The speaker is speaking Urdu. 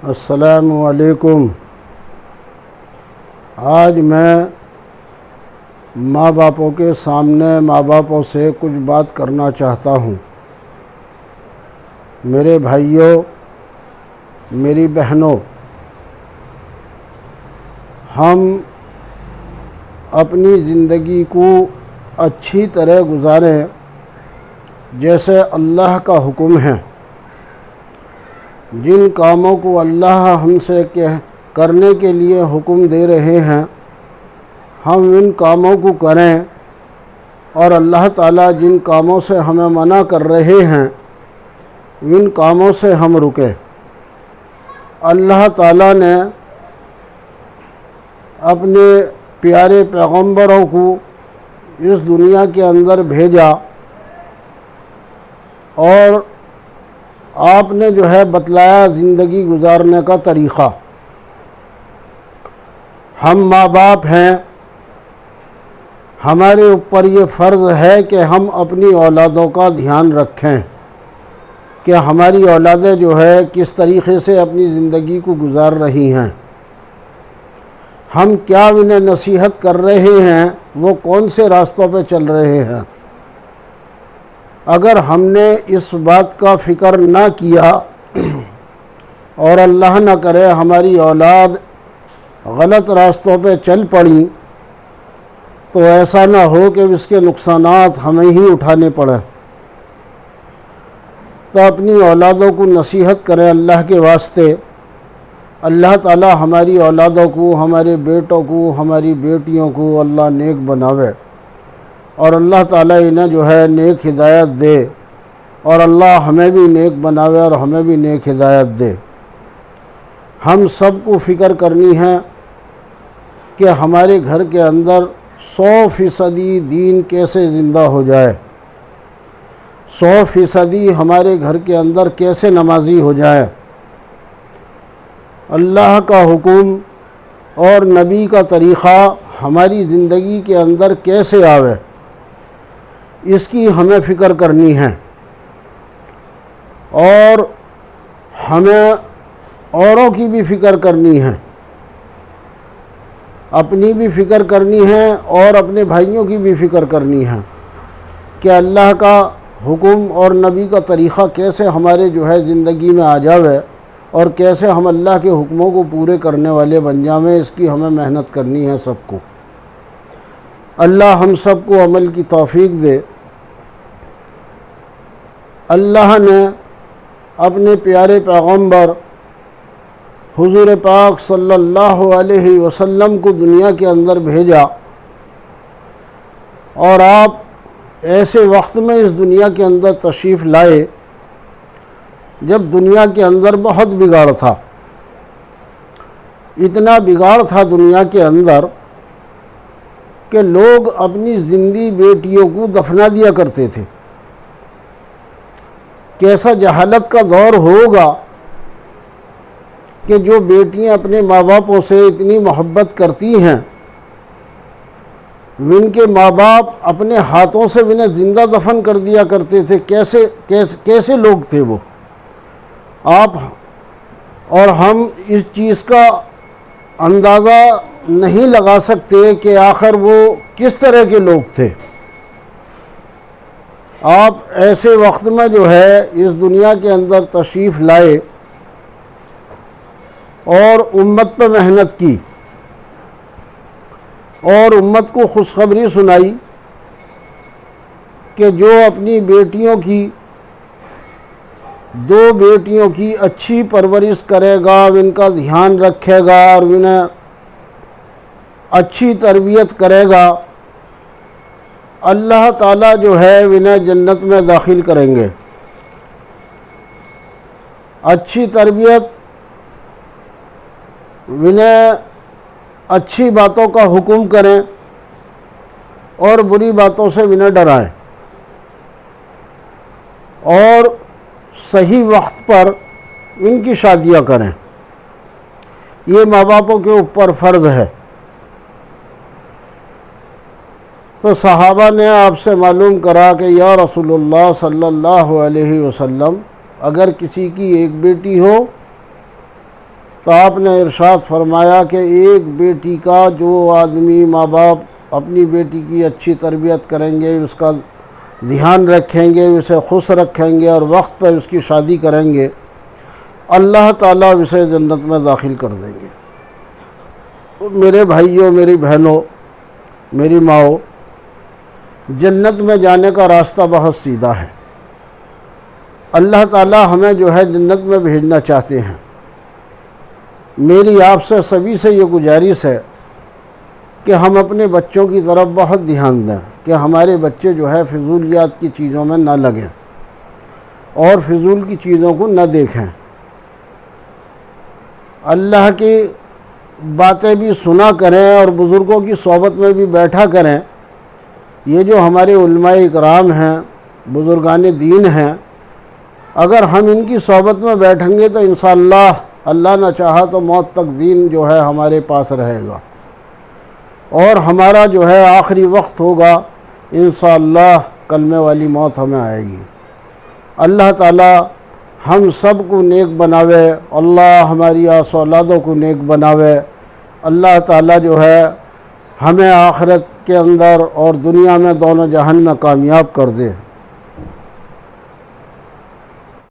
السلام علیکم۔ آج میں ماں باپوں کے سامنے ماں باپوں سے کچھ بات کرنا چاہتا ہوں۔ میرے بھائیوں، میری بہنوں، ہم اپنی زندگی کو اچھی طرح گزاریں جیسے اللہ کا حکم ہے۔ جن کاموں کو اللہ ہم سے کرنے کے لیے حکم دے رہے ہیں ہم ان کاموں کو کریں، اور اللہ تعالیٰ جن کاموں سے ہمیں منع کر رہے ہیں ان کاموں سے ہم رکیں۔ اللہ تعالیٰ نے اپنے پیارے پیغمبروں کو اس دنیا کے اندر بھیجا، اور آپ نے بتلایا زندگی گزارنے کا طریقہ۔ ہم ماں باپ ہیں، ہمارے اوپر یہ فرض ہے کہ ہم اپنی اولادوں کا دھیان رکھیں کہ ہماری اولادیں کس طریقے سے اپنی زندگی کو گزار رہی ہیں، ہم کیا انہیں نصیحت کر رہے ہیں، وہ کون سے راستوں پہ چل رہے ہیں۔ اگر ہم نے اس بات کا فکر نہ کیا اور اللہ نہ کرے ہماری اولاد غلط راستوں پہ چل پڑی تو ایسا نہ ہو کہ اس کے نقصانات ہمیں ہی اٹھانے پڑے۔ تو اپنی اولادوں کو نصیحت کریں اللہ کے واسطے۔ اللہ تعالی ہماری اولادوں کو، ہمارے بیٹوں کو، ہماری بیٹیوں کو اللہ نیک بناوے، اور اللہ تعالیٰ انہیں نیک ہدایت دے، اور اللہ ہمیں بھی نیک بناوے اور ہمیں بھی نیک ہدایت دے۔ ہم سب کو فکر کرنی ہے کہ ہمارے گھر کے اندر 100% دین کیسے زندہ ہو جائے، 100% ہمارے گھر کے اندر کیسے نمازی ہو جائے، اللہ کا حکم اور نبی کا طریقہ ہماری زندگی کے اندر کیسے آوے، اس کی ہمیں فکر کرنی ہے۔ اور ہمیں اوروں کی بھی فکر کرنی ہے، اپنی بھی فکر کرنی ہے اور اپنے بھائیوں کی بھی فکر کرنی ہے کہ اللہ کا حکم اور نبی کا طریقہ کیسے ہمارے زندگی میں آ جاوے، اور کیسے ہم اللہ کے حکموں کو پورے کرنے والے بن جاویں۔ اس کی ہمیں محنت کرنی ہے سب کو۔ اللہ ہم سب کو عمل کی توفیق دے۔ اللہ نے اپنے پیارے پیغمبر حضور پاک صلی اللہ علیہ وسلم کو دنیا کے اندر بھیجا، اور آپ ایسے وقت میں اس دنیا کے اندر تشریف لائے جب دنیا کے اندر بہت بگاڑ تھا۔ اتنا بگاڑ تھا دنیا کے اندر کہ لوگ اپنی زندہ بیٹیوں کو دفنا دیا کرتے تھے۔ کیسا جہالت کا دور ہوگا کہ جو بیٹیاں اپنے ماں باپوں سے اتنی محبت کرتی ہیں، ان کے ماں باپ اپنے ہاتھوں سے انہیں زندہ دفن کر دیا کرتے تھے۔ کیسے لوگ تھے وہ، آپ اور ہم اس چیز کا اندازہ نہیں لگا سکتے کہ آخر وہ کس طرح کے لوگ تھے۔ آپ ایسے وقت میں اس دنیا کے اندر تشریف لائے اور امت پہ محنت کی، اور امت کو خوشخبری سنائی کہ جو اپنی بیٹیوں کی، 2 بیٹیوں کی اچھی پرورش کرے گا، ان کا دھیان رکھے گا اور انہیں اچھی تربیت کرے گا، اللہ تعالیٰ انہیں جنت میں داخل کریں گے۔ اچھی تربیت، انہیں اچھی باتوں کا حکم کریں اور بری باتوں سے انہیں ڈرائیں، اور صحیح وقت پر ان کی شادیاں کریں۔ یہ ماں باپوں کے اوپر فرض ہے۔ تو صحابہ نے آپ سے معلوم کرا کہ یا رسول اللہ صلی اللہ علیہ وسلم، اگر کسی کی ایک بیٹی ہو تو آپ نے ارشاد فرمایا کہ ایک بیٹی کا جو آدمی ماں باپ اپنی بیٹی کی اچھی تربیت کریں گے، اس کا دھیان رکھیں گے، اسے خوش رکھیں گے اور وقت پہ اس کی شادی کریں گے، اللہ تعالیٰ اسے جنت میں داخل کر دیں گے۔ میرے بھائیوں، میری بہنوں، میری ماؤں، جنت میں جانے کا راستہ بہت سیدھا ہے۔ اللہ تعالیٰ ہمیں جو ہے جنت میں بھیجنا چاہتے ہیں۔ میری آپ سے سبھی سے یہ گزارش ہے کہ ہم اپنے بچوں کی طرف بہت دھیان دیں کہ ہمارے بچے جو ہے فضولیات کی چیزوں میں نہ لگیں اور فضول کی چیزوں کو نہ دیکھیں۔ اللہ کی باتیں بھی سنا کریں اور بزرگوں کی صحبت میں بھی بیٹھا کریں۔ یہ جو ہمارے علماء اکرام ہیں، بزرگان دین ہیں، اگر ہم ان کی صحبت میں بیٹھیں گے تو انشاءاللہ اللہ نہ چاہا تو موت تک دین جو ہے ہمارے پاس رہے گا اور ہمارا جو ہے آخری وقت ہوگا، انشاءاللہ کلمے والی موت ہمیں آئے گی۔ اللہ تعالی ہم سب کو نیک بناوے، اللہ ہماری آس اولادوں کو نیک بناوے، اللہ تعالی جو ہے ہمیں آخرت کے اندر اور دنیا میں دونوں جہان میں کامیاب کر دے۔